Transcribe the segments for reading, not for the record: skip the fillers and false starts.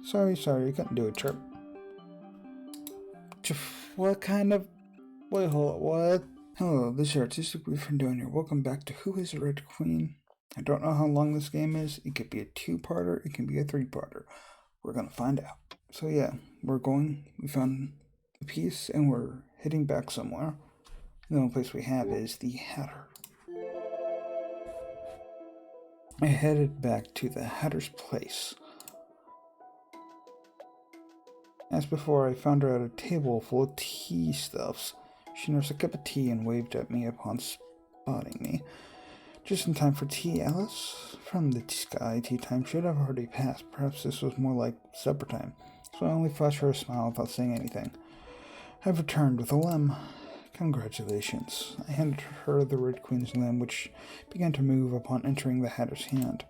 Sorry, you couldn't do it, Chirp. What kind of... Wait, hold on, what? Hello, this is Artistic Boyfriend doing here. Welcome back to Who is the Red Queen? I don't know how long this game is. It could be a 2-parter, it can be a 3-parter. We're gonna find out. So yeah, we found a piece and we're heading back somewhere. The only place we have is the Hatter. I headed back to the Hatter's place. As before, I found her at a table full of tea stuffs. She nursed a cup of tea and waved at me upon spotting me. Just in time for tea, Alice? From the sky, tea time should have already passed. Perhaps this was more like supper time, so I only flashed her a smile without saying anything. I've returned with a limb. Congratulations. I handed her the Red Queen's limb, which began to move upon entering the Hatter's hand.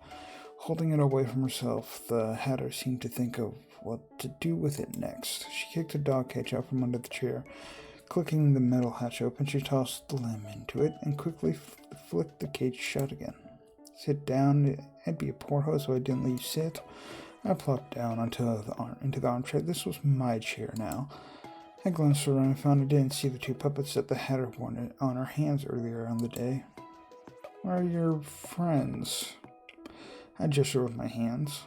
Holding it away from herself, the Hatter seemed to think of what to do with it next. She kicked a dog cage out from under the chair. Clicking the metal hatch open, she tossed the limb into it and quickly flicked the cage shut again. Sit down. I'd be a poor host if I didn't let you sit. I plopped down into the armchair. This was my chair now. I glanced around and found I didn't see the 2 puppets that the Hatter worn on her hands earlier on the day. Where are your friends? I gestured with my hands.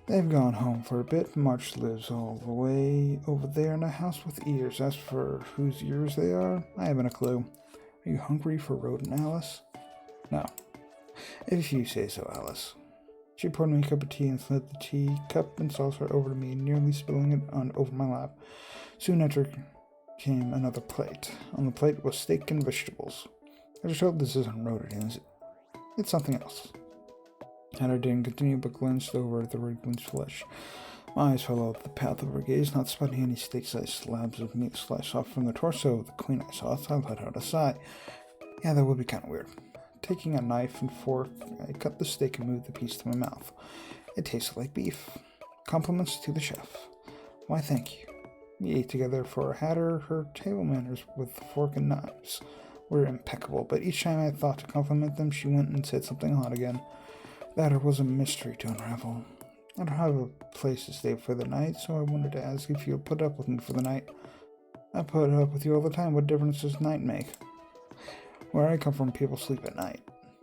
They've gone home for a bit. March lives all the way over there in a house with ears. As for whose ears they are, I haven't a clue. Are you hungry for rodent, Alice? No. If you say so, Alice. She poured me a cup of tea and slid the tea cup and saucer over to me, nearly spilling it over my lap. Soon after came another plate. On the plate was steak and vegetables. I just hope this isn't rodent, it's something else. Hatter didn't continue, but glanced over at the Red Queen's flesh. My eyes followed the path of her gaze, not spotting any steak-sized slabs of meat sliced off from the torso of the queen I saw, so I let out a sigh. Yeah, that would be kind of weird. Taking a knife and fork, I cut the steak and moved the piece to my mouth. It tasted like beef. Compliments to the chef. Why, thank you. We ate together. For a Hatter, her table manners with fork and knives were impeccable, but each time I thought to compliment them, she went and said something odd again. That was a mystery to unravel. I don't have a place to stay for the night, so I wanted to ask if you'll put up with me for the night. I put up with you all the time. What difference does night make? Where I come from, people sleep at night.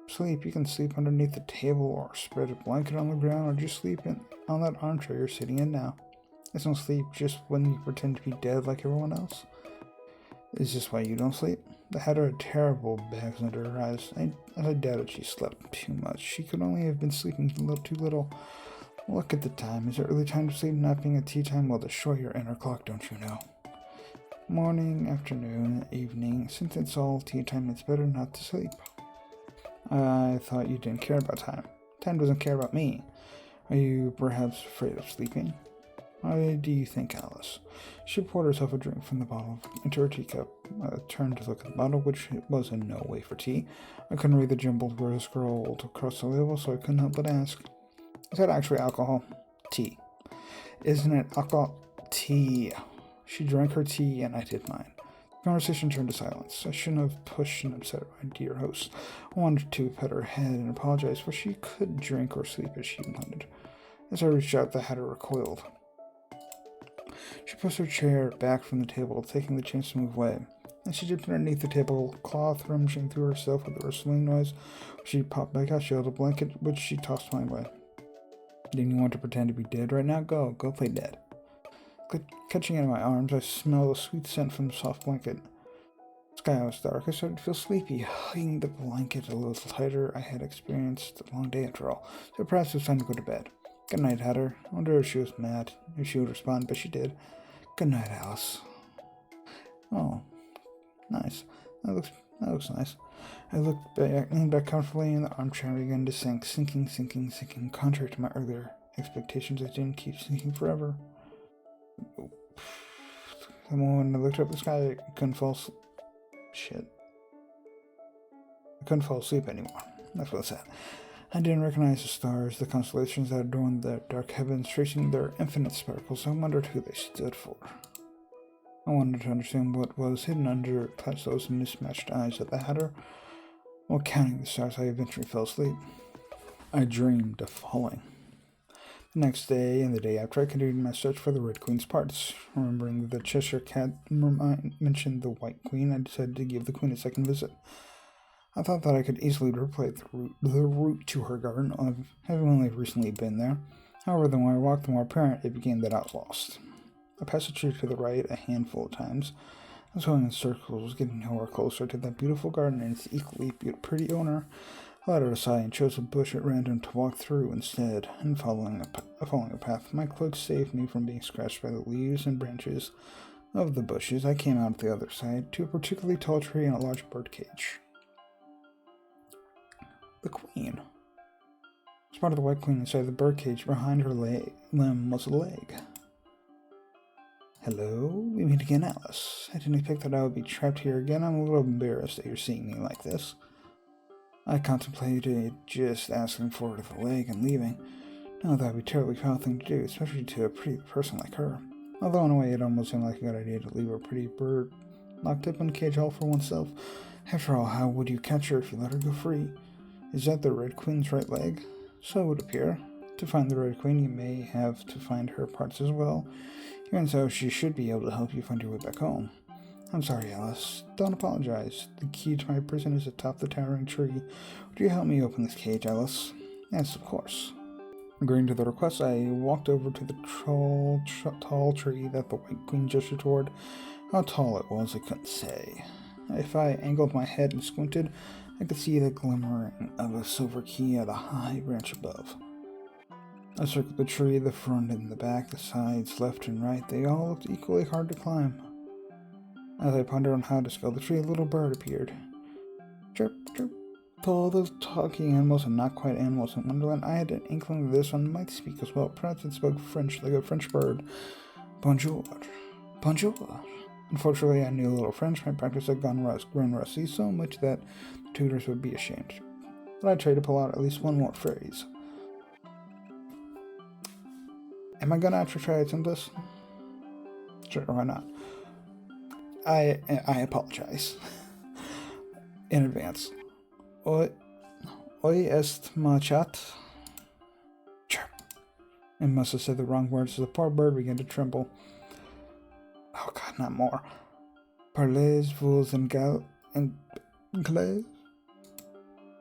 Sleep, you can sleep underneath the table or spread a blanket on the ground or just sleep on that armchair you're sitting in now. It's no sleep just when you pretend to be dead like everyone else. Is this why you don't sleep? The Hatter had terrible bags under her eyes. I doubted she slept too much. She could only have been sleeping a little too little. Look at the time. Is it early time to sleep? Not being at tea time will destroy your inner clock, don't you know? Morning, afternoon, evening. Since it's all tea time, it's better not to sleep. I thought you didn't care about time. Time doesn't care about me. Are you perhaps afraid of sleeping? Why do you think, Alice? She poured herself a drink from the bottle into her teacup. I turned to look at the bottle, which was in no way for tea. I couldn't read the jumbled words scrawled across the label, so I couldn't help but ask. Is that actually alcohol? Tea. Isn't it alcohol? Tea. She drank her tea, and I did mine. The conversation turned to silence. I shouldn't have pushed and upset my dear host. I wanted to pet her head and apologize, for she could drink or sleep as she wanted. As I reached out, the Hatter recoiled. She pushed her chair back from the table, taking the chance to move away. As she dipped underneath the tablecloth, rummaging through herself with a rustling noise, she popped back out. She held a blanket, which she tossed my way. Didn't you want to pretend to be dead right now? Go play dead. Catching it in my arms, I smelled a sweet scent from the soft blanket. The sky was dark. I started to feel sleepy, hugging the blanket a little tighter. I had experienced a long day after all, so perhaps it was time to go to bed. Good night, Hatter. I wonder if she was mad, if she would respond, but she did. Good night, Alice. Oh, nice. That looks nice. I leaned back comfortably in the armchair and began to sink, sinking. Contrary to my earlier expectations, I didn't keep sinking forever. The moment I looked up at the sky, I couldn't fall asleep anymore. That's what I said. I didn't recognize the stars, the constellations that adorned the dark heavens, tracing their infinite sparkles. I wondered who they stood for. I wanted to understand what was hidden under past those mismatched eyes of the Hatter. While counting the stars, I eventually fell asleep. I dreamed of falling. The next day and the day after, I continued my search for the Red Queen's parts. Remembering that the Cheshire Cat mentioned the White Queen, I decided to give the Queen a second visit. I thought that I could easily replay the route to her garden, having only recently been there. However, the more I walked, the more apparent it became that I was lost. I passed the tree to the right a handful of times. I was going in circles, getting nowhere closer to that beautiful garden and its equally pretty owner. I let out a sigh and chose a bush at random to walk through instead, and following a path. My cloak saved me from being scratched by the leaves and branches of the bushes. I came out the other side to a particularly tall tree and a large bird cage. The Queen. Spotted the White Queen inside the bird cage. Behind her limb was a leg. Hello? We meet again, Alice. I didn't expect that I would be trapped here again. I'm a little embarrassed that you're seeing me like this. I contemplated just asking for the leg and leaving. No, that would be a terribly foul thing to do, especially to a pretty person like her. Although in a way it almost seemed like a good idea to leave a pretty bird locked up in a cage all for oneself. After all, how would you catch her if you let her go free? Is that the Red Queen's right leg? So it would appear. To find the Red Queen, you may have to find her parts as well. Even so, she should be able to help you find your way back home. I'm sorry, Alice. Don't apologize. The key to my prison is atop the towering tree. Would you help me open this cage, Alice? Yes, of course. Agreeing to the request, I walked over to the tall tree that the White Queen gestured toward. How tall it was, I couldn't say. If I angled my head and squinted, I could see the glimmering of a silver key at a high branch above. I circled the tree, the front and the back, the sides, left and right. They all looked equally hard to climb. As I pondered on how to scale the tree, a little bird appeared. Chirp, chirp. To all those talking animals and not quite animals in Wonderland, I had an inkling that this one might speak as well. Perhaps it spoke French like a French bird. Bonjour. Bonjour. Unfortunately, I knew a little French. My practice had grown rusty so much that the tutors would be ashamed. But I tried to pull out at least one more phrase. Am I gonna actually try to attempt this? Sure, why not? I apologize in advance. Hoy est machat. Chirp. I must have said the wrong words as the poor bird began to tremble. Oh God, not more. Parlez-vous anglais?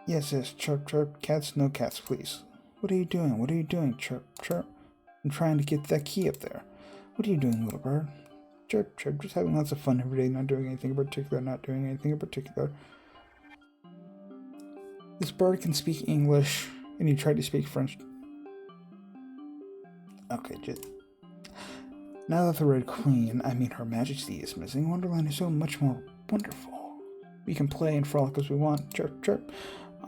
Yes, chirp, chirp. Cats, no cats, please. What are you doing? What are you doing? Chirp, chirp. I'm trying to get that key up there. What are you doing, little bird? Chirp, chirp. Just having lots of fun every day, not doing anything in particular. This bird can speak English, and you tried to speak French. Okay, just... Now that the Red Queen, Her Majesty, is missing, Wonderland is so much more wonderful. We can play and frolic as we want. Chirp, chirp.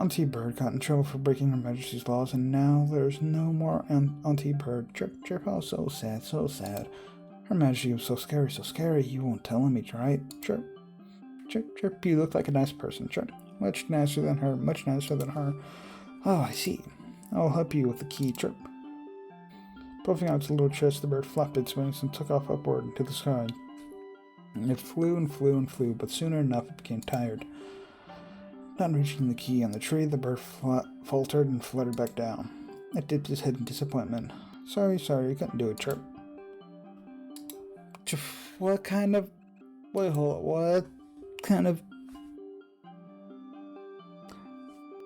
Auntie Bird got in trouble for breaking Her Majesty's laws, and now there's no more Auntie Bird. Chirp, chirp. Oh, so sad, so sad. Her Majesty was so scary. You won't tell me, right? Chirp, chirp, chirp. You look like a nice person. Chirp. Much nicer than her. Oh, I see. I'll help you with the key. Chirp. Puffing out its little chest, the bird flapped its wings and took off upward into the sky. It flew and flew, but soon enough it became tired. Not reaching the key on the tree, the bird faltered and fluttered back down. It dipped its head in disappointment. Sorry, you couldn't do it, Chirp. What kind of... Wait, hold on. What kind of...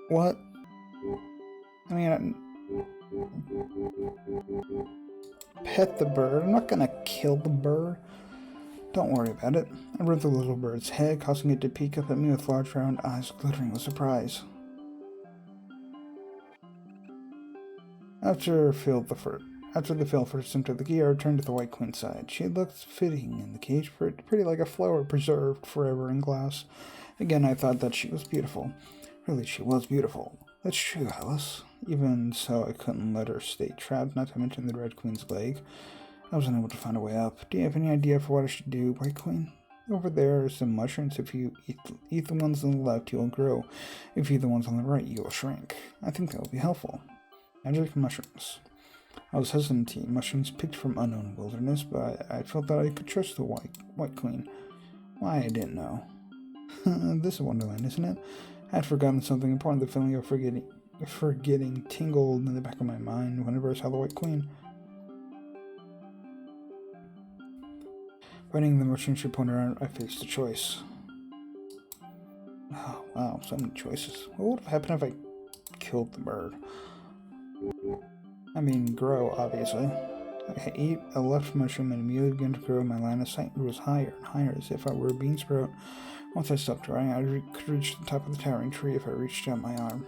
What? Pet the bird. I'm not gonna kill the bird. Don't worry about it. I rubbed the little bird's head, causing it to peek up at me with large round eyes glittering with surprise. After the fill first entered the key, I returned to the White Queen's side. She looked fitting in the cage, pretty like a flower preserved forever in glass. Again, I thought that she was beautiful. Really, she was beautiful. That's true, Alice. Even so, I couldn't let her stay trapped, not to mention the Red Queen's leg. I was unable to find a way up. Do you have any idea for what I should do, White Queen? Over there are some mushrooms. If you eat the ones on the left, you'll grow. If you eat the ones on the right, you'll shrink. I think that will be helpful. Magic mushrooms. I was hesitant to eat mushrooms picked from unknown wilderness, but I felt that I could trust the White Queen. Why, I didn't know. This is Wonderland, isn't it? I had forgotten something important, the feeling of forgetting tingled in the back of my mind whenever I saw the White Queen. Finding the motion she pointed out, I faced a choice. Oh, wow, so many choices. What would have happened if I killed the bird? I mean, grow, obviously. I ate a left mushroom and immediately began to grow. My line of sight rose higher and higher, as if I were a bean sprout. Once I stopped growing, I could reach the top of the towering tree if I reached out my arm.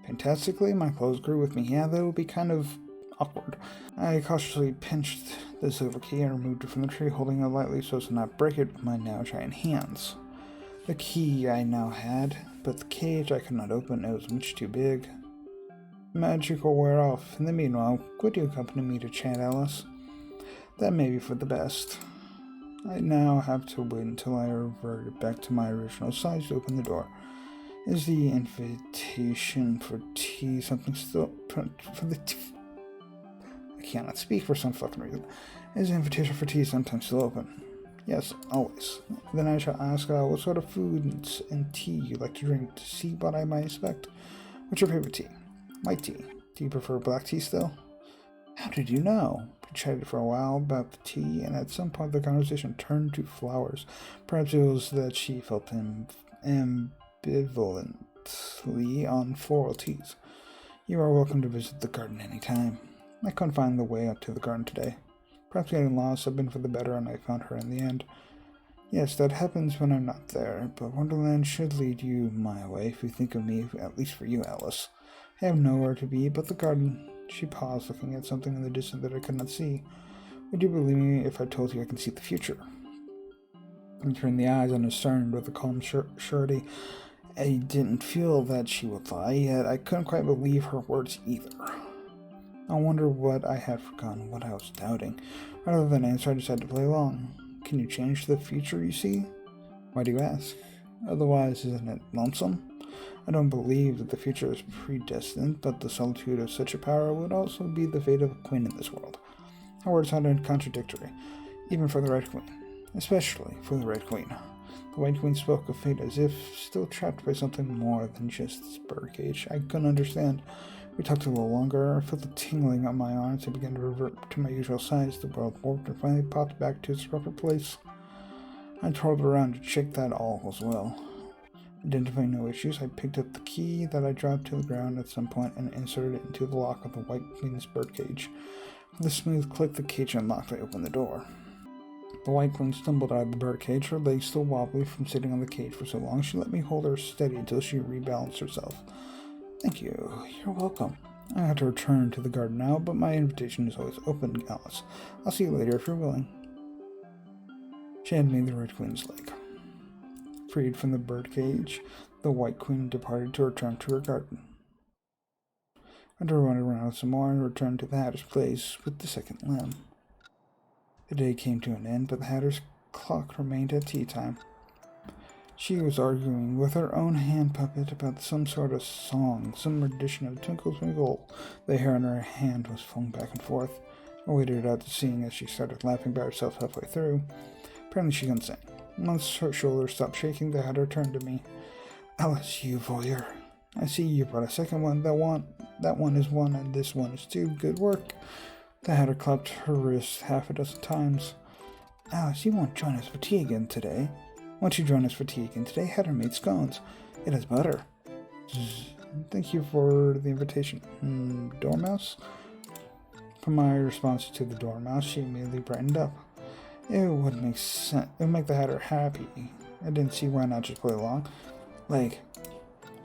Fantastically, my clothes grew with me. Yeah, that would be kind of awkward. I cautiously pinched the silver key and removed it from the tree, holding it lightly so as to not break it with my now giant hands. The key I now had, but the cage I could not open. It was much too big. Magic will wear off. In the meanwhile, would you accompany me to chat, Alice? That may be for the best. I now have to wait until I revert back to my original size to open the door. Is the invitation for tea something still... I cannot speak for some fucking reason. Is the invitation for tea sometimes still open? Yes, always. Then I shall ask what sort of foods and tea you like to drink to see what I might expect. What's your favorite tea? White tea. Do you prefer black tea still? How did you know? We chatted for a while about the tea, and at some point the conversation turned to flowers. Perhaps it was that she felt ambivalently on floral teas. You are welcome to visit the garden any time. I couldn't find the way up to the garden today. Perhaps getting lost had been for the better, and I found her in the end. Yes, that happens when I'm not there, but Wonderland should lead you my way if you think of me, at least for you, Alice. I have nowhere to be but the garden. She paused, looking at something in the distance that I could not see. Would you believe me if I told you I can see the future? I turned the eyes unconcerned with a calm surety. I didn't feel that she would lie, yet I couldn't quite believe her words either. I wonder what I had forgotten, what I was doubting. Rather than answer, I decided to play along. Can you change the future you see? Why do you ask? Otherwise, isn't it lonesome? I don't believe that the future is predestined, but the solitude of such a power would also be the fate of a queen in this world. Her words sounded contradictory, even for the Red Queen, especially for the Red Queen. The White Queen spoke of fate as if still trapped by something more than just this birdcage. I couldn't understand. We talked a little longer. I felt the tingling on my arms and began to revert to my usual size. The world warped and finally popped back to its proper place. I twirled around to check that all was well. Identifying no issues, I picked up the key that I dropped to the ground at some point and inserted it into the lock of the White Queen's birdcage. With a smooth click, the cage unlocked. I opened the door. The White Queen stumbled out of the birdcage, her legs still wobbly from sitting on the cage for so long. She let me hold her steady until she rebalanced herself. Thank you. You're welcome. I had to return to the garden now, but my invitation is always open, Alice. I'll see you later if you're willing. She handed me the Red Queen's leg. Freed from the birdcage, the White Queen departed to return to her garden. I had to run around some more and return to the Hatter's place with the second lamb. The day came to an end, but the Hatter's clock remained at tea time. She was arguing with her own hand puppet about some sort of song, some rendition of Twinkle Twinkle. The hair in her hand was flung back and forth. I waited out to seeing as she started laughing by herself halfway through. Apparently she couldn't sing. Once her shoulders stopped shaking, the Hatter turned to me. Alice, you voyeur. I see you brought a second one. That one is one, and this one is two. Good work. The Hatter clapped her wrist half a dozen times. Alice, you won't join us for tea again today. Won't you join us for tea again today? Hatter made scones. It has butter. Thank you for the invitation. Dormouse? From my response to the Dormouse, she immediately brightened up. It would make sense. It would make the Hatter happy. I didn't see why not just play along.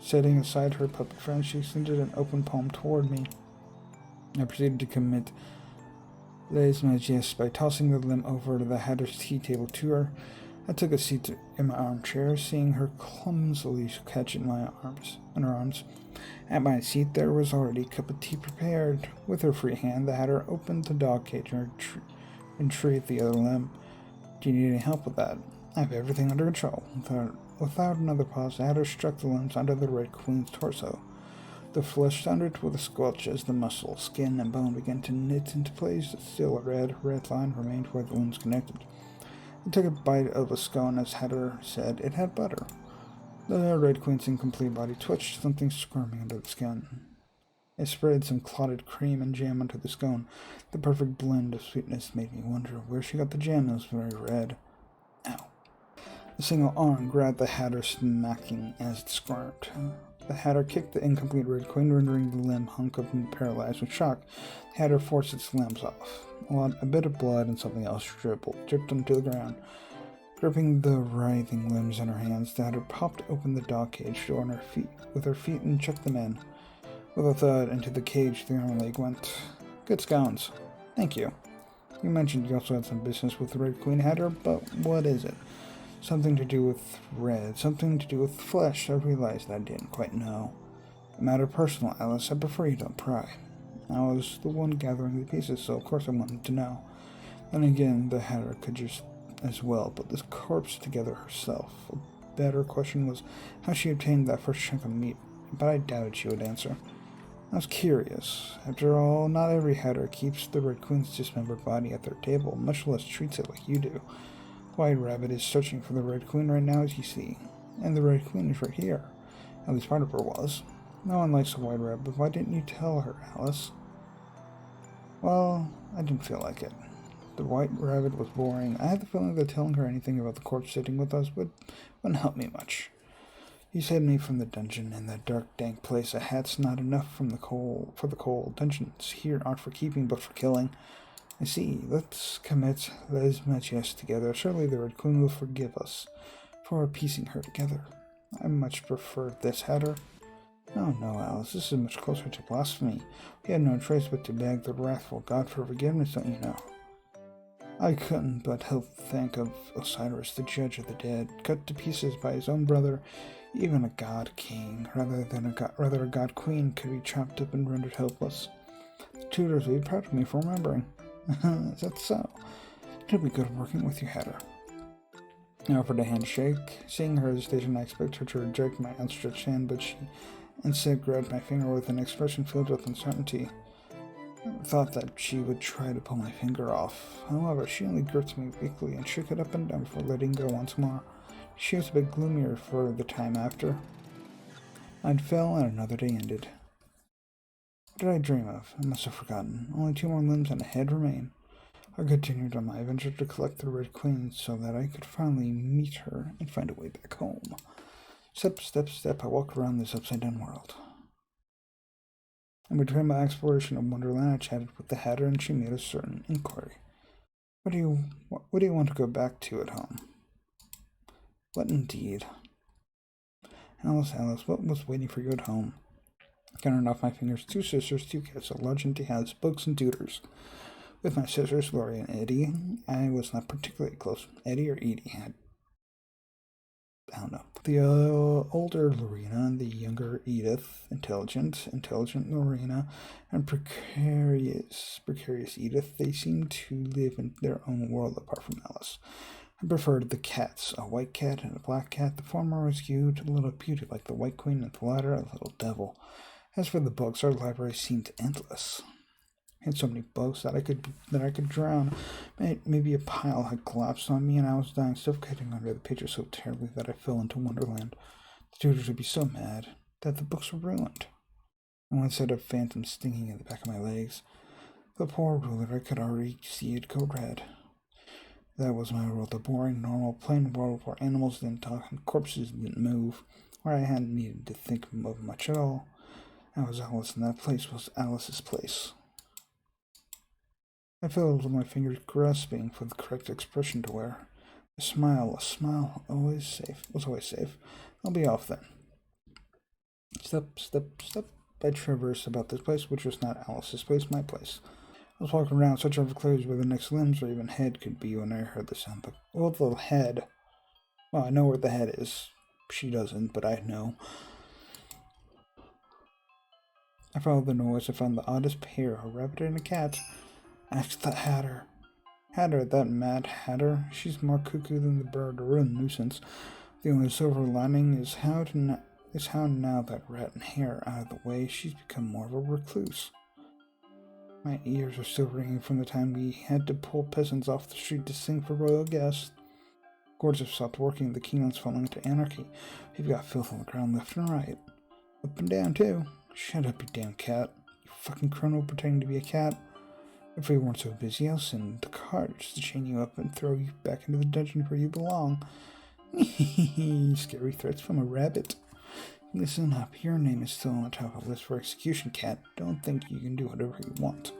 Setting aside her puppet friend, she extended an open palm toward me. I proceeded to commit lèse-majesté by tossing the limb over to the Hatter's tea table to her. I took a seat in my armchair, seeing her clumsily catch it in her arms. At my seat, there was already a cup of tea prepared. With her free hand, the Hatter opened the dog cage and retrieved the other limb. Do you need any help with that? I have everything under control. Without another pause, the Hatter struck the limbs under the Red Queen's torso. The flesh thundered with a squelch as the muscle, skin, and bone began to knit into place. Still a red line remained where the limbs connected. I took a bite of a scone as Hatter said it had butter. The Red Queen's incomplete body twitched, something squirming under the skin. I spread some clotted cream and jam onto the scone. The perfect blend of sweetness made me wonder where she got the jam. It was very red. Ow. A single arm grabbed the Hatter, smacking as it squirmed. The Hatter kicked the incomplete Red Queen, rendering the limb hunk of me paralyzed with shock. The Hatter forced its limbs off. A bit of blood and something else dripped onto the ground. Gripping the writhing limbs in her hands, the Hatter popped open the dog cage door on her feet, with her feet and checked them in. With a thud, into the cage the arm and leg went. Good scones. Thank you. You mentioned you also had some business with the Red Queen Hatter, but what is it? Something to do with red, something to do with flesh. I realized I didn't quite know. A matter personal, Alice. I prefer you don't pry. I was the one gathering the pieces, so of course I wanted to know. Then again, the Hatter could just as well put this corpse together herself. A better question was how she obtained that first chunk of meat, but I doubted she would answer. I was curious. After all, not every Hatter keeps the Red Queen's dismembered body at their table, much less treats it like you do. White Rabbit is searching for the Red Queen right now, as you see. And the Red Queen is right here. At least part of her was. No one likes a White Rabbit. Why didn't you tell her, Alice? Well, I didn't feel like it. The White Rabbit was boring. I had the feeling that telling her anything about the corpse sitting with us wouldn't help me much. You saved me from the dungeon in that dark, dank place. A hat's not enough for the cold. Dungeons here aren't for keeping, but for killing. I see. Let's commit Les Matches together. Surely the Red Queen will forgive us for piecing her together. I much prefer this Hatter. Oh no, Alice, this is much closer to blasphemy. We had no choice but to beg the wrathful God for forgiveness, don't you know? I couldn't but help think of Osiris, the judge of the dead, cut to pieces by his own brother. Even a god king, rather a god queen, could be chopped up and rendered helpless. The tutors would be proud of me for remembering. Is that so? It'll be good working with you, Hatter. I offered a handshake. Seeing her hesitation, I expected her to reject my outstretched hand, but she instead grabbed my finger with an expression filled with uncertainty. I thought that she would try to pull my finger off. However, she only gripped me weakly and shook it up and down before letting go once more. She was a bit gloomier for the time after. Night fell and another day ended. What did I dream of? I must have forgotten. Only 2 more limbs and a head remain. I continued on my adventure to collect the Red Queen so that I could finally meet her and find a way back home. Step, step, step, I walked around this upside-down world. In between my exploration of Wonderland, I chatted with the Hatter, and she made a certain inquiry. What do you want to go back to at home? What indeed? Alice, what was waiting for you at home? Counting off my fingers, 2 sisters, 2 cats, a large empty house, books, and tutors. With my sisters, Lori and Eddie, I was not particularly close. Eddie or Edie? I don't know. The older Lorena and the younger Edith, intelligent Lorena, and precarious Edith, they seemed to live in their own world apart from Alice. I preferred the cats, a white cat and a black cat. The former was cute, a little beauty like the White Queen, and the latter a little devil. As for the books, our library seemed endless. I had so many books that I could drown. Maybe a pile had collapsed on me, and I was dying, suffocating under the pages so terribly that I fell into Wonderland. The tutors would be so mad that the books were ruined. And one set of phantoms stinging in the back of my legs. The poor ruler, I could already see it go red. That was my world, a boring, normal, plain world where animals didn't talk and corpses didn't move, where I hadn't needed to think of much at all. I was Alice, and that place was Alice's place. I felt with my fingers grasping for the correct expression to wear. A smile, was always safe. I'll be off then. Step, step, step. I traversed about this place, which was not Alice's place, my place. I was walking around, searching for clues where the next limbs or even head could be when I heard the sound. But the head. Well, I know where the head is. She doesn't, but I know. I followed the noise. I found the oddest pair, a rabbit and a cat. I asked the Hatter. Hatter, that mad Hatter. She's more cuckoo than the bird, a real nuisance. The only silver lining is how now that rat and hare are out of the way, she's become more of a recluse. My ears are still ringing from the time we had to pull peasants off the street to sing for royal guests. Gourds have stopped working, the kingdom's falling into anarchy. We've got filth on the ground left and right. Up and down, too. Shut up, you damn cat. fucking criminal pretending to be a cat. If we weren't so busy, I'll send the cart just to chain you up and throw you back into the dungeon where you belong. Scary threats from a rabbit. Listen up, your name is still on the top of the list for execution, cat. Don't think you can do whatever you want.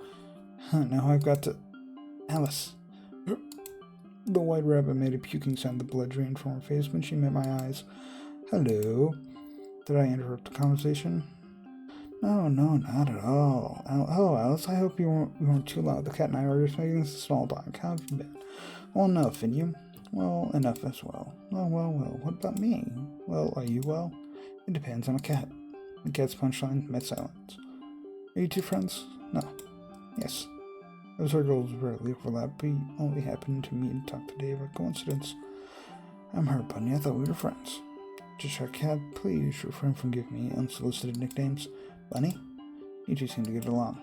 Now I've got to... Alice. The white rabbit made a puking sound. The blood drained from her face when she met my eyes. Hello. Did I interrupt the conversation? No, not at all. Oh, Alice, I hope you weren't too loud. The cat and I were just making this a small talk. How have you been? Well, enough, and you? Well, enough as well. Well, what about me? Well, are you well? It depends, I'm a cat. The cat's punchline met silence. Are you two friends? No. Yes. Those circles rarely overlap. We only happened to meet and talk today by coincidence. I'm hurt, Bunny. I thought we were friends. Cheshire Cat, please refrain from giving me unsolicited nicknames. Bunny? You two seem to get along.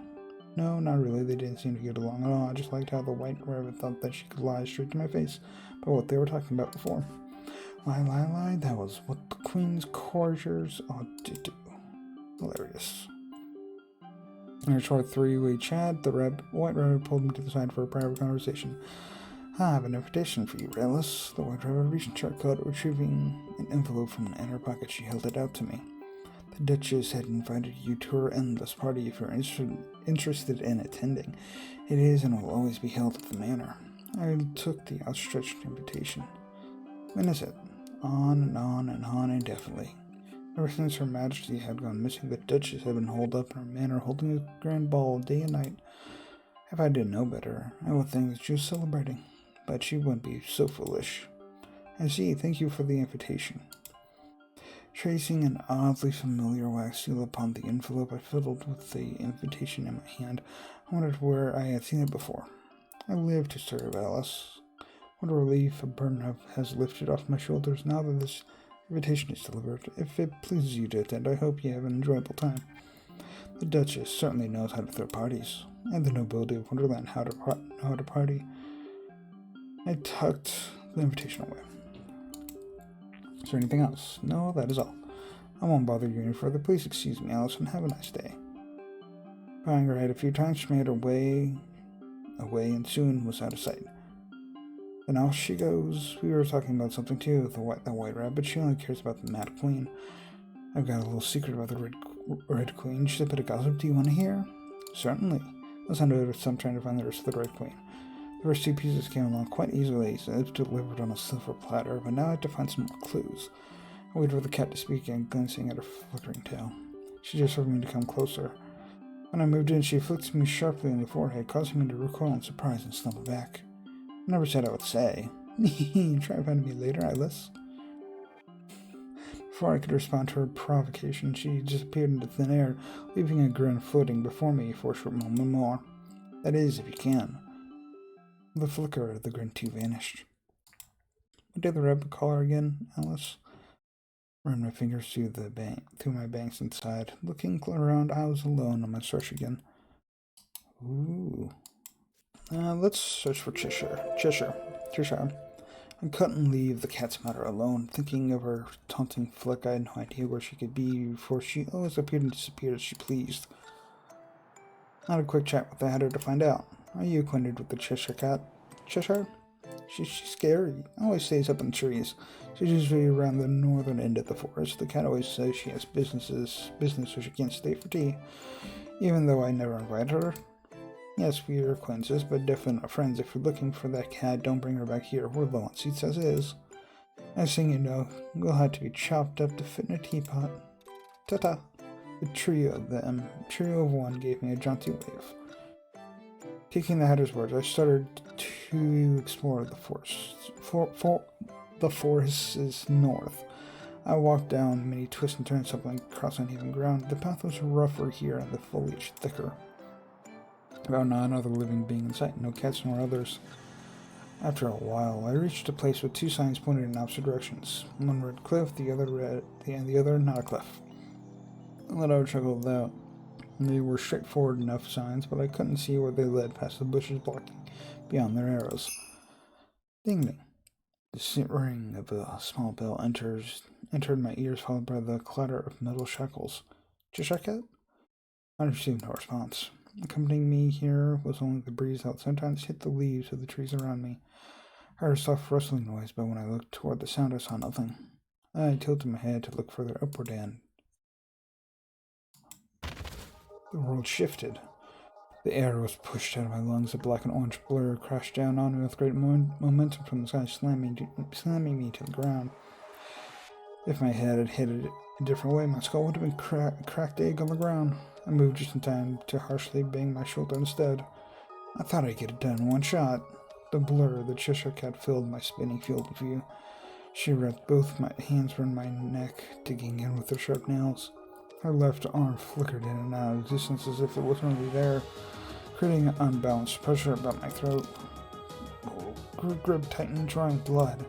No, not really. They didn't seem to get along at all. I just liked how the white rabbit thought that she could lie straight to my face about what they were talking about before. Lie. That was what the Queen's courtiers ought to do. Hilarious. In a short three-way chat, the white rabbit pulled me to the side for a private conversation. I have an invitation for you, Alice. The white rabbit reached into her coat, retrieving an envelope from an inner pocket. She held it out to me. The Duchess had invited you to her endless party if you're interested in attending. It is and will always be held at the manor. I took the outstretched invitation. When is it? On and on indefinitely. Ever since Her Majesty had gone missing, the Duchess had been holed up in her manor, holding a grand ball day and night. If I didn't know better, I would think that she was celebrating, but she wouldn't be so foolish. I see, thank you for the invitation. Tracing an oddly familiar wax seal upon the envelope, I fiddled with the invitation in my hand. I wondered where I had seen it before. I live to serve, Alice. What a relief a burden has lifted off my shoulders now that this invitation is delivered. If it pleases you to attend, I hope you have an enjoyable time. The Duchess certainly knows how to throw parties, and the nobility of Wonderland know how to party. I tucked the invitation away. Is there anything else? No, that is all. I won't bother you any further. Please excuse me, Alice, and have a nice day. Bowing her head a few times, she made her way and soon was out of sight. Then off she goes. We were talking about something too, the white rabbit. She only cares about the Mad Queen. I've got a little secret about the Red Queen. She's a bit of gossip. Do you want to hear? Certainly. Let's end it with some trying to find the rest of the Red Queen. The first two pieces came along quite easily, so it was delivered on a silver platter, but now I had to find some more clues. I waited for the cat to speak again, glancing at her flickering tail. She gestured for me to come closer. When I moved in, she flicked me sharply on the forehead, causing me to recoil in surprise and stumble back. I never said I would say. Try finding me later, Alice. Before I could respond to her provocation, she disappeared into thin air, leaving a grin floating before me for a short moment more. That is, if you can. The flicker of the grin too vanished. What did the rabbit call her again, Alice? Ran my fingers through my bangs inside. Looking around, I was alone on my search again. Ooh. Let's search for Cheshire. I couldn't leave the cat's matter alone. Thinking of her taunting flick, I had no idea where she could be, for she always appeared and disappeared as she pleased. I had a quick chat with the Hatter to find out. Are you acquainted with the Cheshire Cat? Cheshire? She's scary. Always stays up in the trees. She's usually around the northern end of the forest. The cat always says she has business so she can't stay for tea. Even though I never invite her. Yes, we are acquaintances, but definitely not friends. If you're looking for that cat, don't bring her back here. We're low on seats as is. Next thing you know, we'll have to be chopped up to fit in a teapot. Ta-ta! The trio of one gave me a jaunty wave. Taking the Hatter's words, I started to explore the forest. The forest's north. I walked down many twists and turns, stumbling across uneven ground. The path was rougher here and the foliage thicker. About not another living being in sight, no cats nor others. After a while, I reached a place with two signs pointed in opposite directions. One read cliff, the other not a cliff. I let out a chuckle of that. They were straightforward enough signs, but I couldn't see where they led past the bushes blocking beyond their arrows. Ding ding. The ring of a small bell entered my ears, followed by the clatter of metal shackles. Cheshire Cat? I received no response. Accompanying me here was only the breeze that sometimes hit the leaves of the trees around me. I heard a soft rustling noise, but when I looked toward the sound, I saw nothing. I tilted my head to look further upward, and the world shifted. The air was pushed out of my lungs. A black and orange blur crashed down on me with great momentum from the sky, slamming me to the ground. If my head had hit it a different way, my skull would have been a cracked egg on the ground. I moved just in time to harshly bang my shoulder instead. I thought I'd get it done in one shot. The blur of the Cheshire Cat filled my spinning field of view. She wrapped both my hands around my neck, digging in with her sharp nails. Her left arm flickered in and out of existence as if it wasn't really there, creating an unbalanced pressure about my throat. Grip tightened, drawing blood.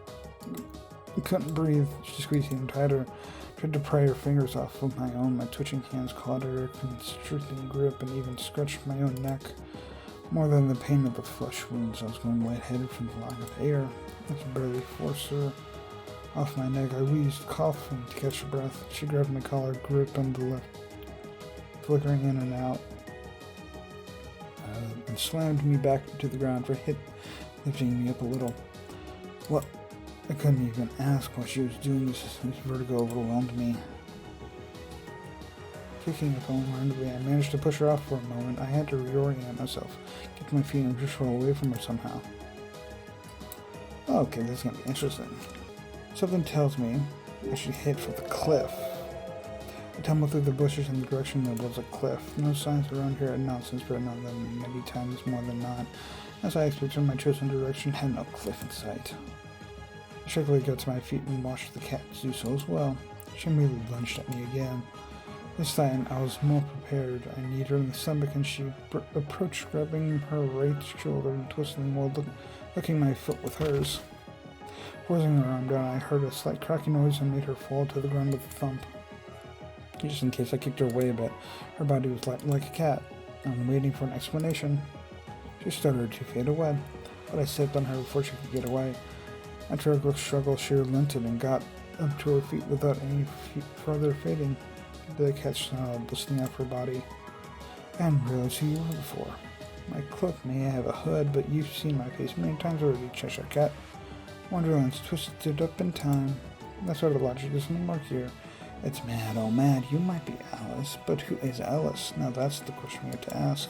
I couldn't breathe. She squeezed even tighter, tried to pry her fingers off of my own. My twitching hands clawed at her constricting grip and even scratched my own neck. More than the pain of the flesh wounds, I was going lightheaded from the lack of air. I could barely force her off my neck. I wheezed, coughing to catch her breath. She grabbed my collar, gripped on the left, flickering in and out, and slammed me back to the ground for a hit, lifting me up a little. What? I couldn't even ask what she was doing. This vertigo overwhelmed me. Kicking up randomly, I managed to push her off for a moment. I had to reorient myself, get to my feet, and just roll away from her somehow. Okay, this is going to be interesting. Something tells me I should head for the cliff. I tumbled through the bushes in the direction that was a cliff. No signs around here at nonsense, but not them many times more than not. As I expected, my chosen direction had no cliff in sight. I shakily got to my feet and watched the cat do so as well. She immediately lunged at me again. This time, I was more prepared. I kneed her in the stomach, and she approached, grabbing her right shoulder and twisting while hooking my foot with hers. Forcing her arm down, I heard a slight cracking noise and made her fall to the ground with a thump. Just in case I kicked her away a bit, her body was like a cat. I'm waiting for an explanation. She started to fade away, but I stepped on her before she could get away. After a quick struggle, she relented and got up to her feet without any further fading. The cat snarled, listening out her body. I hadn't realized who you were before. My cloak may have a hood, but you've seen my face many times already, Cheshire Cat. Wonderland's twisted up in time. That sort of logic doesn't work here. It's mad, oh mad, you might be Alice, but who is Alice? Now that's the question we have to ask.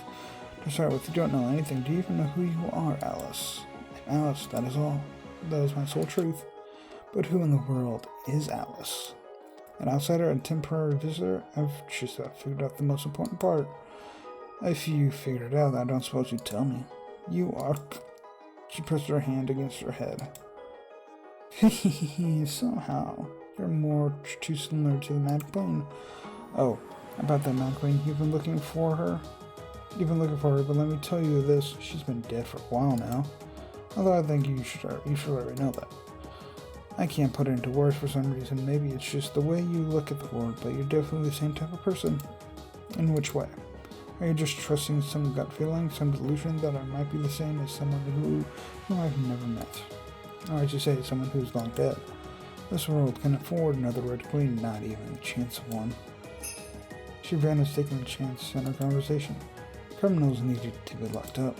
To start with, you don't know anything. Do you even know who you are, Alice? I'm Alice, that is all. That is my sole truth. But who in the world is Alice? An outsider and temporary visitor? I've just figured out the most important part. If you figured it out, I don't suppose you'd tell me. You are... She pressed her hand against her head. Somehow, you're more too similar to the Mad Queen. Oh, about that Mad Queen, you've been looking for her? You've been looking for her, but let me tell you this, she's been dead for a while now. Although I think you should already know that. I can't put it into words for some reason. Maybe it's just the way you look at the world, but you're definitely the same type of person. In which way? Are you just trusting some gut feeling, some delusion that I might be the same as someone who I've never met? Or I should say, someone who's long dead. This world can afford another Red Queen, not even a chance of one. She vanished, taking a chance in our conversation. Criminals needed to be locked up.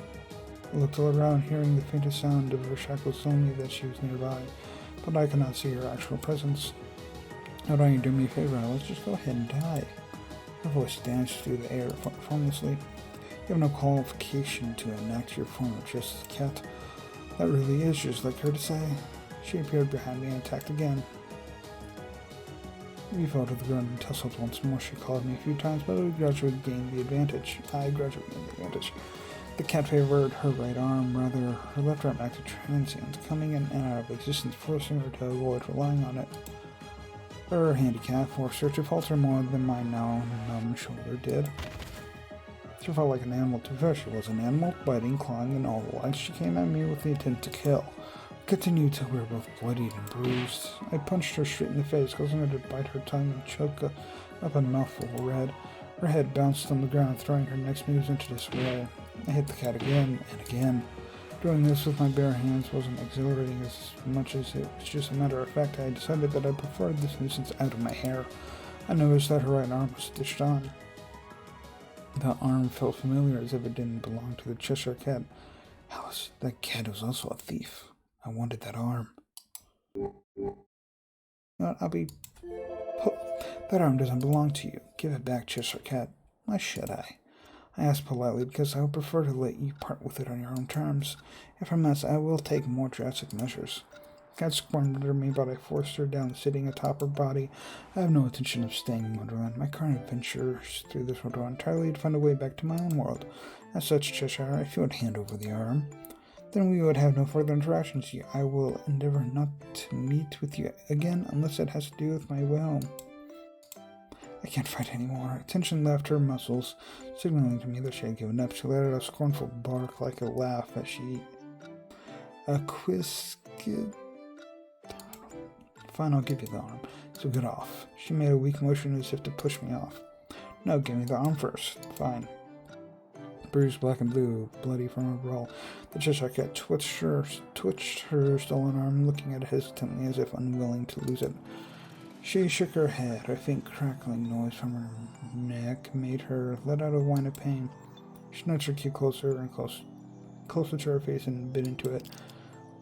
I looked all around, hearing the faintest sound of her shackles telling me that she was nearby, but I could not see her actual presence. How don't you do me a favor, Alice? Just go ahead and die. Her voice danced through the air formlessly. You have no qualification to enact your form of just a cat. That really is just like her to say. She appeared behind me and attacked again. We fell to the ground and tussled once more. She called me a few times, but we gradually gained the advantage. The cat favored her right arm, rather her left arm acted transient, coming in and out of existence, forcing her to avoid relying on it. Her handicap forced her to falter more than my now numb shoulder did. She felt like an animal. To be fair, she was an animal, biting, clawing, and all the like. She came at me with the intent to kill. I continued till we were both bloodied and bruised. I punched her straight in the face, causing her to bite her tongue and choke up a mouthful of red. Her head bounced on the ground, throwing her next moves into disarray. I hit the cat again and again. Doing this with my bare hands wasn't exhilarating as much as it was just a matter of fact. I decided that I preferred this nuisance out of my hair. I noticed that her right arm was stitched on. The arm felt familiar, as if it didn't belong to the Cheshire Cat. Alice, that cat was also a thief. I wanted that arm. You know what, that arm doesn't belong to you. Give it back, Cheshire Cat. Why should I? I asked politely because I would prefer to let you part with it on your own terms. If I must, I will take more drastic measures. The cat squirmed under me, but I forced her down, sitting atop her body. I have no intention of staying in Wonderland. My current adventures through this world are entirely to find a way back to my own world. As such, Cheshire, if you would hand over the arm, then we would have no further interactions. I will endeavor not to meet with you again unless it has to do with my way home. I can't fight anymore. Tension left her muscles, signaling to me that she had given up. She let out a scornful bark like a laugh as she quisqued. Fine, I'll give you the arm. So get off. She made a weak motion as if to push me off. No, give me the arm first. Fine. Bruised black and blue, bloody from a brawl, the Cheshire Cat twitched her stolen arm, looking at it hesitantly as if unwilling to lose it. She shook her head. A faint crackling noise from her neck made her let out a whine of pain. She nudged her cue closer and closer to her face and bit into it.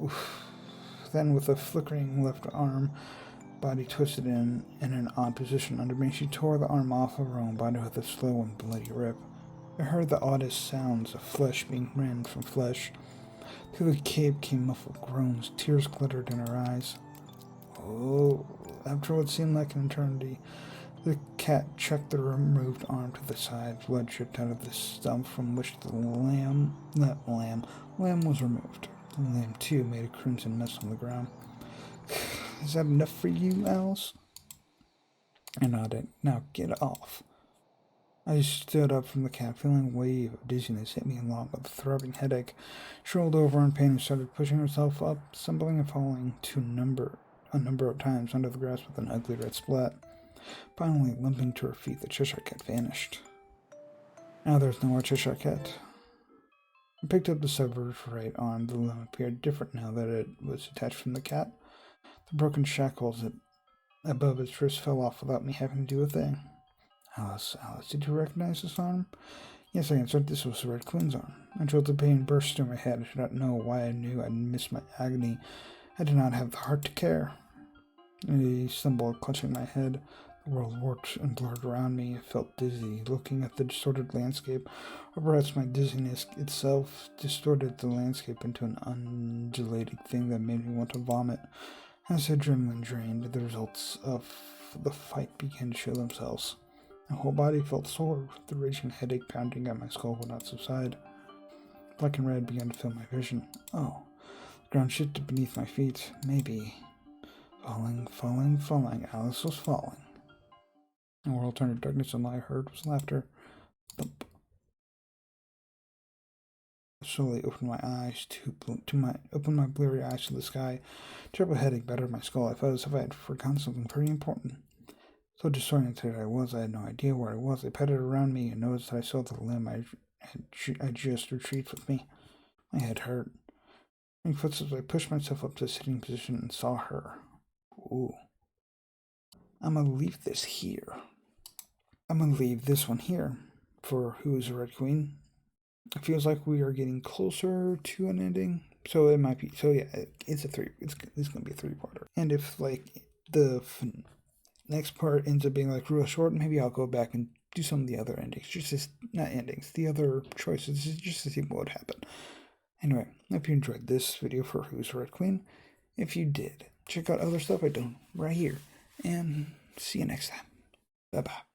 Oof. Then, with a flickering left arm, body twisted in an odd position under me, she tore the arm off of her own body with a slow and bloody rip. I heard the oddest sounds of flesh being rent from flesh. Through the cave came muffled groans. Tears glittered in her eyes. Oh, after what seemed like an eternity, the cat chucked the removed arm to the side. Blood dripped out of the stump from which the lamb was removed. The lamb, too, made a crimson mess on the ground. Is that enough for you, Alice? I nodded. Now get off. I stood up from the cat, feeling a wave of dizziness hit me along with a throbbing headache. She rolled over in pain and started pushing herself up, stumbling and falling a number of times under the grass with an ugly red splat. Finally, limping to her feet, the Cheshire Cat vanished. Now there's no more Cheshire Cat. I picked up the severed right arm. The limb appeared different now that it was detached from the cat. The broken shackles above its wrist fell off without me having to do a thing. Alice, did you recognize this arm? Yes, I answered. This was the Red Queen's arm. A jolt of pain burst through my head. I did not know why I knew I'd missed my agony. I did not have the heart to care. I stumbled, clutching my head. The world warped and blurred around me. I felt dizzy, looking at the distorted landscape. Or perhaps my dizziness itself distorted the landscape into an undulating thing that made me want to vomit. As the adrenaline drained, the results of the fight began to show themselves. My whole body felt sore, the raging headache pounding at my skull would not subside. Black and red began to fill my vision. Oh, the ground shifted beneath my feet. Maybe. Falling. Alice was falling. The world turned to darkness, and all I heard was laughter. Thump. I slowly opened my eyes opened my bleary eyes to the sky. Terrible headache battered my skull. I felt as if I had forgotten something very important. So disoriented I was, I had no idea where I was. They pattered around me and noticed that I saw the limb I just retrieved with me. My head hurt. In footsteps, I pushed myself up to a sitting position and saw her. Ooh. I'm gonna leave this here. I'm gonna leave this one here for Who is the Red Queen. It feels like we are getting closer to an ending. So it might be. So yeah, it's gonna be a 3-parter. And if like the next part ends up being like real short, maybe I'll go back and do some of the other endings. The other choices, just to see what would happen. Anyway, I hope you enjoyed this video for Who's the Red Queen. If you did, check out other stuff I done right here. And see you next time. Bye-bye.